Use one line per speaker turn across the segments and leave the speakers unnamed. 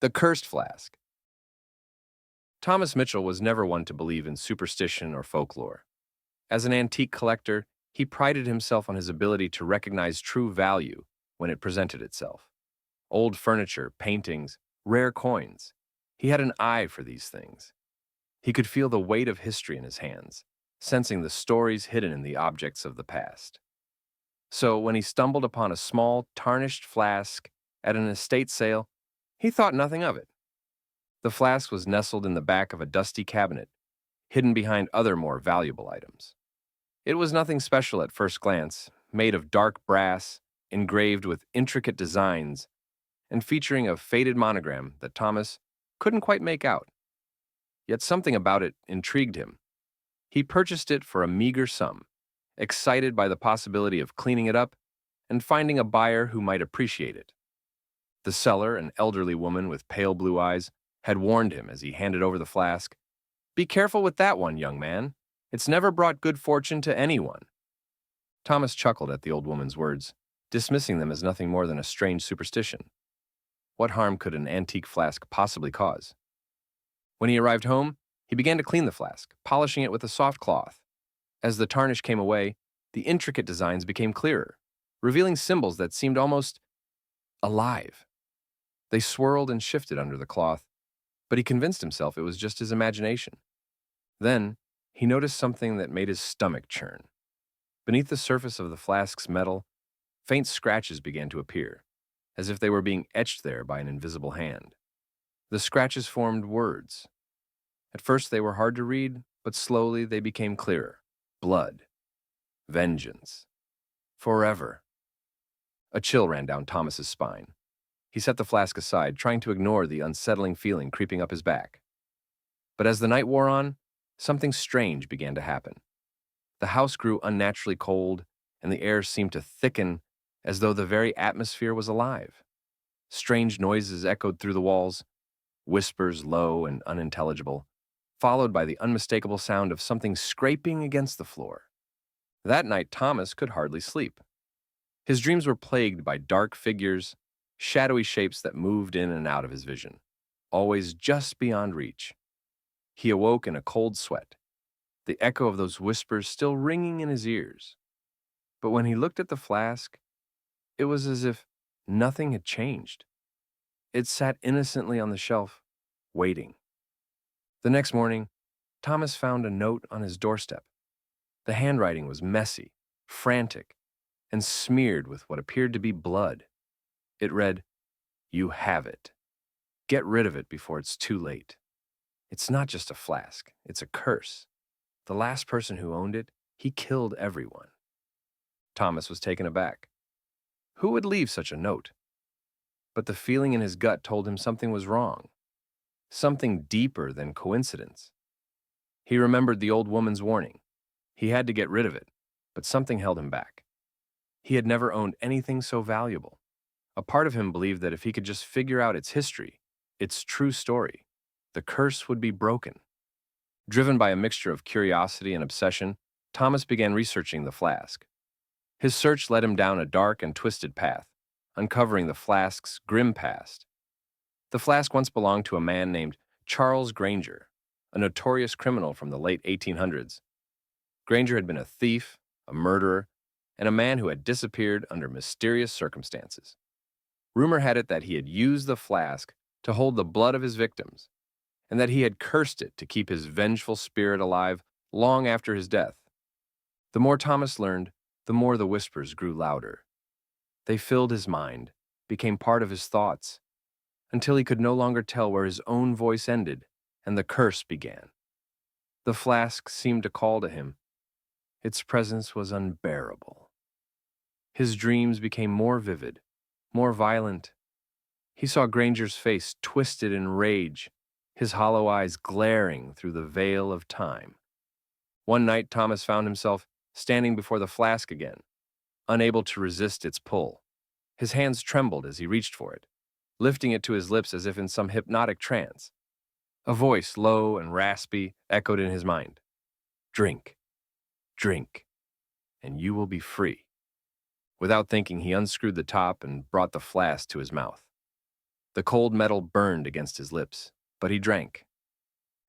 The Cursed Flask. Thomas Mitchell was never one to believe in superstition or folklore. As an antique collector, he prided himself on his ability to recognize true value when it presented itself. Old furniture, paintings, rare coins. He had an eye for these things. He could feel the weight of history in his hands, sensing the stories hidden in the objects of the past. So when he stumbled upon a small, tarnished flask at an estate sale, he thought nothing of it. The flask was nestled in the back of a dusty cabinet, hidden behind other more valuable items. It was nothing special at first glance, made of dark brass, engraved with intricate designs, and featuring a faded monogram that Thomas couldn't quite make out. Yet something about it intrigued him. He purchased it for a meager sum, excited by the possibility of cleaning it up and finding a buyer who might appreciate it. The seller, an elderly woman with pale blue eyes, had warned him as he handed over the flask, "Be careful with that one, young man. It's never brought good fortune to anyone." Thomas chuckled at the old woman's words, dismissing them as nothing more than a strange superstition. What harm could an antique flask possibly cause? When he arrived home, he began to clean the flask, polishing it with a soft cloth. As the tarnish came away, the intricate designs became clearer, revealing symbols that seemed almost alive. They swirled and shifted under the cloth, but he convinced himself it was just his imagination. Then, he noticed something that made his stomach churn. Beneath the surface of the flask's metal, faint scratches began to appear, as if they were being etched there by an invisible hand. The scratches formed words. At first they were hard to read, but slowly they became clearer. Blood. Vengeance. Forever. A chill ran down Thomas's spine. He set the flask aside, trying to ignore the unsettling feeling creeping up his back. But as the night wore on, something strange began to happen. The house grew unnaturally cold, and the air seemed to thicken as though the very atmosphere was alive. Strange noises echoed through the walls, whispers low and unintelligible, followed by the unmistakable sound of something scraping against the floor. That night, Thomas could hardly sleep. His dreams were plagued by dark figures, shadowy shapes that moved in and out of his vision, always just beyond reach. He awoke in a cold sweat, the echo of those whispers still ringing in his ears. But when he looked at the flask, it was as if nothing had changed. It sat innocently on the shelf, waiting. The next morning, Thomas found a note on his doorstep. The handwriting was messy, frantic, and smeared with what appeared to be blood. It read, "You have it. Get rid of it before it's too late. It's not just a flask, it's a curse. The last person who owned it, he killed everyone." Thomas was taken aback. Who would leave such a note? But the feeling in his gut told him something was wrong, something deeper than coincidence. He remembered the old woman's warning. He had to get rid of it, but something held him back. He had never owned anything so valuable. A part of him believed that if he could just figure out its history, its true story, the curse would be broken. Driven by a mixture of curiosity and obsession, Thomas began researching the flask. His search led him down a dark and twisted path, uncovering the flask's grim past. The flask once belonged to a man named Charles Granger, a notorious criminal from the late 1800s. Granger had been a thief, a murderer, and a man who had disappeared under mysterious circumstances. Rumor had it that he had used the flask to hold the blood of his victims, and that he had cursed it to keep his vengeful spirit alive long after his death. The more Thomas learned, the more the whispers grew louder. They filled his mind, became part of his thoughts, until he could no longer tell where his own voice ended and the curse began. The flask seemed to call to him. Its presence was unbearable. His dreams became more vivid, more violent. He saw Granger's face twisted in rage, his hollow eyes glaring through the veil of time. One night, Thomas found himself standing before the flask again, unable to resist its pull. His hands trembled as he reached for it, lifting it to his lips as if in some hypnotic trance. A voice, low and raspy, echoed in his mind. "Drink, drink, and you will be free." Without thinking, he unscrewed the top and brought the flask to his mouth. The cold metal burned against his lips, but he drank.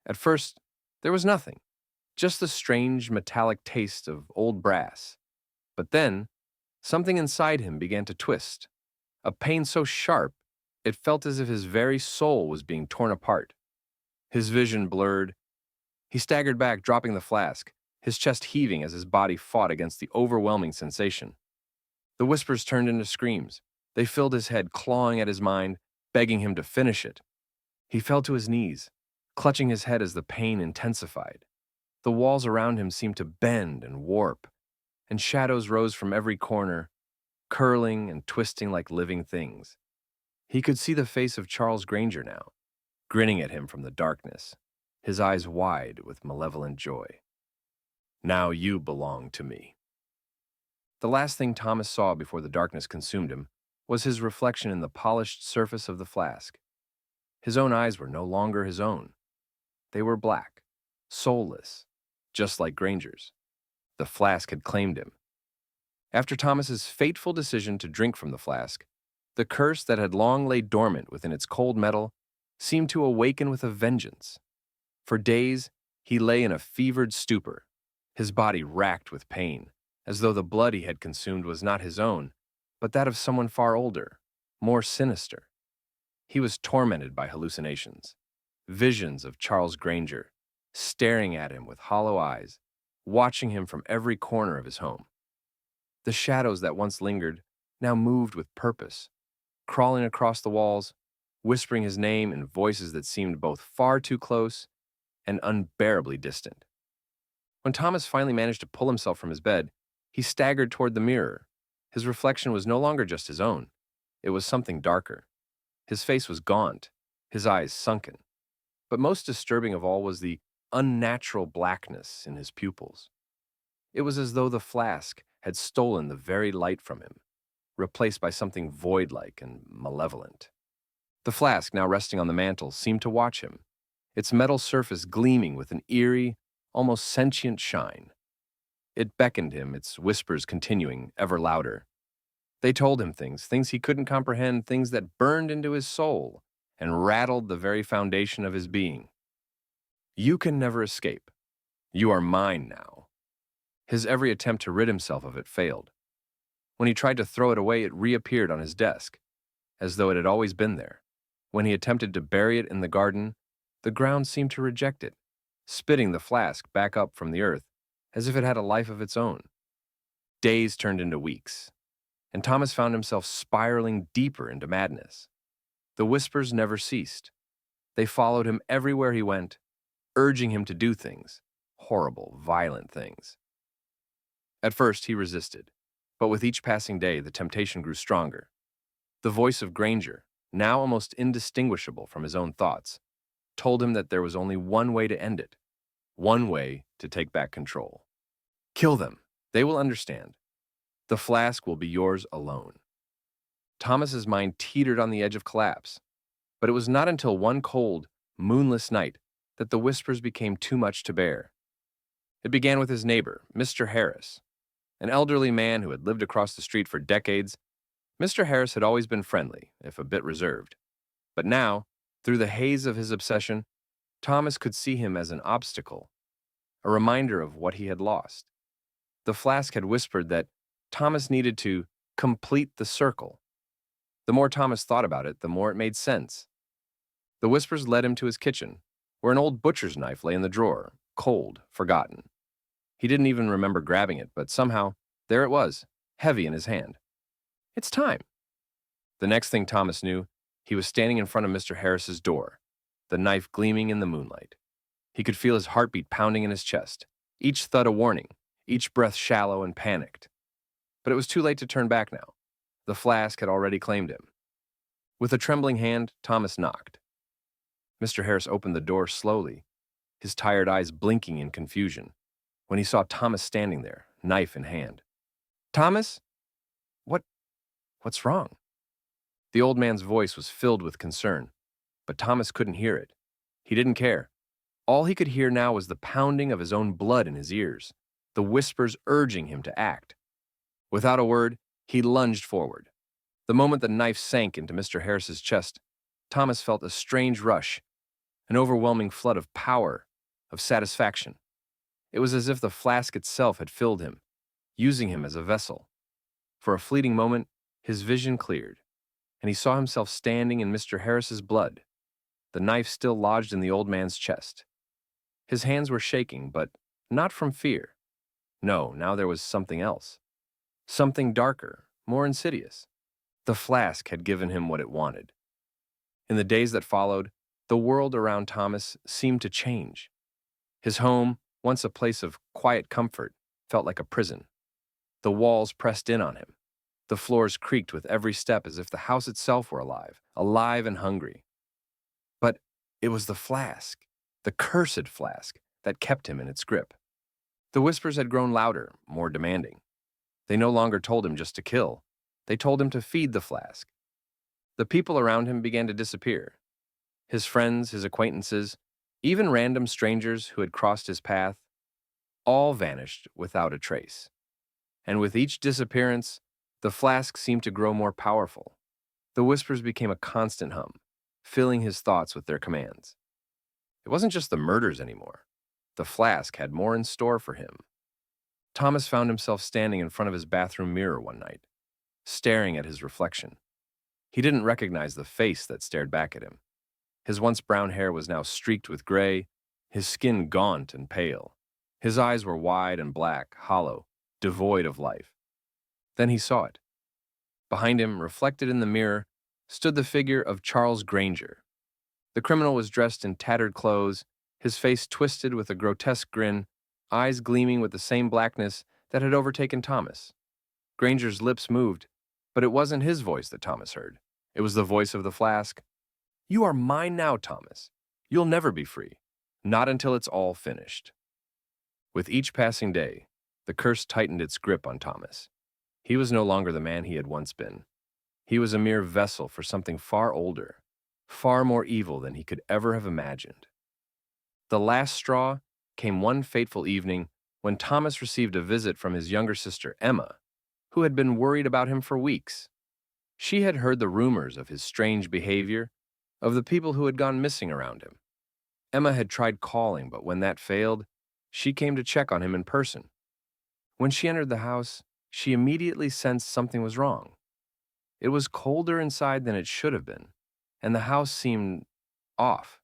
At first, there was nothing, just the strange metallic taste of old brass. But then, something inside him began to twist, a pain so sharp it felt as if his very soul was being torn apart. His vision blurred. He staggered back, dropping the flask, his chest heaving as his body fought against the overwhelming sensation. The whispers turned into screams. They filled his head, clawing at his mind, begging him to finish it. He fell to his knees, clutching his head as the pain intensified. The walls around him seemed to bend and warp, and shadows rose from every corner, curling and twisting like living things. He could see the face of Charles Granger now, grinning at him from the darkness, his eyes wide with malevolent joy. Now you belong to me. The last thing Thomas saw before the darkness consumed him was his reflection in the polished surface of the flask. His own eyes were no longer his own. They were black, soulless, just like Granger's. The flask had claimed him. After Thomas's fateful decision to drink from the flask, the curse that had long laid dormant within its cold metal seemed to awaken with a vengeance. For days, he lay in a fevered stupor, his body racked with pain, as though the blood he had consumed was not his own, but that of someone far older, more sinister. He was tormented by hallucinations, visions of Charles Granger, staring at him with hollow eyes, watching him from every corner of his home. The shadows that once lingered now moved with purpose, crawling across the walls, whispering his name in voices that seemed both far too close and unbearably distant. When Thomas finally managed to pull himself from his bed, he staggered toward the mirror. His reflection was no longer just his own. It was something darker. His face was gaunt, his eyes sunken. But most disturbing of all was the unnatural blackness in his pupils. It was as though the flask had stolen the very light from him, replaced by something void-like and malevolent. The flask, now resting on the mantel, seemed to watch him, its metal surface gleaming with an eerie, almost sentient shine. It beckoned him, its whispers continuing, ever louder. They told him things he couldn't comprehend, things that burned into his soul and rattled the very foundation of his being. You can never escape. You are mine now. His every attempt to rid himself of it failed. When he tried to throw it away, it reappeared on his desk, as though it had always been there. When he attempted to bury it in the garden, the ground seemed to reject it, spitting the flask back up from the earth, as if it had a life of its own. Days turned into weeks, and Thomas found himself spiraling deeper into madness. The whispers never ceased. They followed him everywhere he went, urging him to do things, horrible, violent things. At first, he resisted, but with each passing day, the temptation grew stronger. The voice of Granger, now almost indistinguishable from his own thoughts, told him that there was only one way to end it, one way to take back control. Kill them. They will understand. The flask will be yours alone. Thomas's mind teetered on the edge of collapse, but it was not until one cold, moonless night that the whispers became too much to bear. It began with his neighbor, Mr. Harris, an elderly man who had lived across the street for decades. Mr. Harris had always been friendly, if a bit reserved. But now, through the haze of his obsession, Thomas could see him as an obstacle, a reminder of what he had lost. The flask had whispered that Thomas needed to complete the circle. The more Thomas thought about it, the more it made sense. The whispers led him to his kitchen, where an old butcher's knife lay in the drawer, cold, forgotten. He didn't even remember grabbing it, but somehow, there it was, heavy in his hand. It's time. The next thing Thomas knew, he was standing in front of Mr. Harris's door, the knife gleaming in the moonlight. He could feel his heartbeat pounding in his chest, each thud a warning, each breath shallow and panicked. But it was too late to turn back now. The flask had already claimed him. With a trembling hand, Thomas knocked. Mr. Harris opened the door slowly, his tired eyes blinking in confusion, when he saw Thomas standing there, knife in hand. Thomas? What's wrong? The old man's voice was filled with concern, but Thomas couldn't hear it. He didn't care. All he could hear now was the pounding of his own blood in his ears, the whispers urging him to act. Without a word, he lunged forward. The moment the knife sank into Mr. Harris's chest, Thomas felt a strange rush, an overwhelming flood of power, of satisfaction. It was as if the flask itself had filled him, using him as a vessel. For a fleeting moment, his vision cleared, and he saw himself standing in Mr. Harris's blood, the knife still lodged in the old man's chest. His hands were shaking, but not from fear. No, now there was something else. Something darker, more insidious. The flask had given him what it wanted. In the days that followed, the world around Thomas seemed to change. His home, once a place of quiet comfort, felt like a prison. The walls pressed in on him. The floors creaked with every step as if the house itself were alive, alive and hungry. But it was the flask, the cursed flask, that kept him in its grip. The whispers had grown louder, more demanding. They no longer told him just to kill. They told him to feed the flask. The people around him began to disappear. His friends, his acquaintances, even random strangers who had crossed his path, all vanished without a trace. And with each disappearance, the flask seemed to grow more powerful. The whispers became a constant hum, filling his thoughts with their commands. It wasn't just the murders anymore. The flask had more in store for him. Thomas found himself standing in front of his bathroom mirror one night, staring at his reflection. He didn't recognize the face that stared back at him. His once brown hair was now streaked with gray, his skin gaunt and pale. His eyes were wide and black, hollow, devoid of life. Then he saw it. Behind him, reflected in the mirror, stood the figure of Charles Granger. The criminal was dressed in tattered clothes, his face twisted with a grotesque grin, eyes gleaming with the same blackness that had overtaken Thomas. Granger's lips moved, but it wasn't his voice that Thomas heard. It was the voice of the flask. "You are mine now, Thomas. You'll never be free. Not until it's all finished." With each passing day, the curse tightened its grip on Thomas. He was no longer the man he had once been. He was a mere vessel for something far older, far more evil than he could ever have imagined. The last straw came one fateful evening when Thomas received a visit from his younger sister, Emma, who had been worried about him for weeks. She had heard the rumors of his strange behavior, of the people who had gone missing around him. Emma had tried calling, but when that failed, she came to check on him in person. When she entered the house, she immediately sensed something was wrong. It was colder inside than it should have been, and the house seemed off.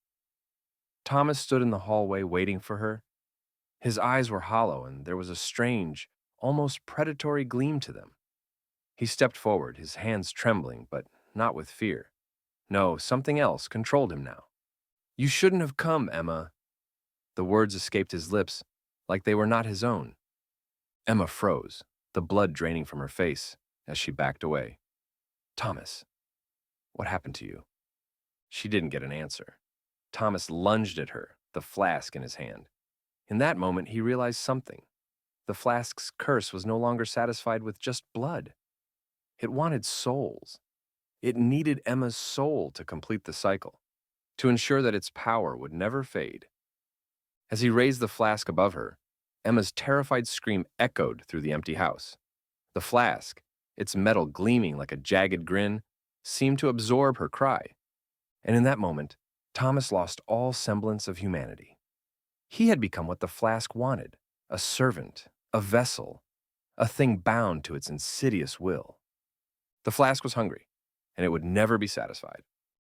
Thomas stood in the hallway waiting for her. His eyes were hollow, and there was a strange, almost predatory gleam to them. He stepped forward, his hands trembling, but not with fear. No, something else controlled him now. "You shouldn't have come, Emma." The words escaped his lips like they were not his own. Emma froze, the blood draining from her face as she backed away. "Thomas, what happened to you?" She didn't get an answer. Thomas lunged at her, the flask in his hand. In that moment, he realized something. The flask's curse was no longer satisfied with just blood. It wanted souls. It needed Emma's soul to complete the cycle, to ensure that its power would never fade. As he raised the flask above her, Emma's terrified scream echoed through the empty house. The flask, its metal gleaming like a jagged grin, seemed to absorb her cry. And in that moment, Thomas lost all semblance of humanity. He had become what the flask wanted, a servant, a vessel, a thing bound to its insidious will. The flask was hungry, and it would never be satisfied.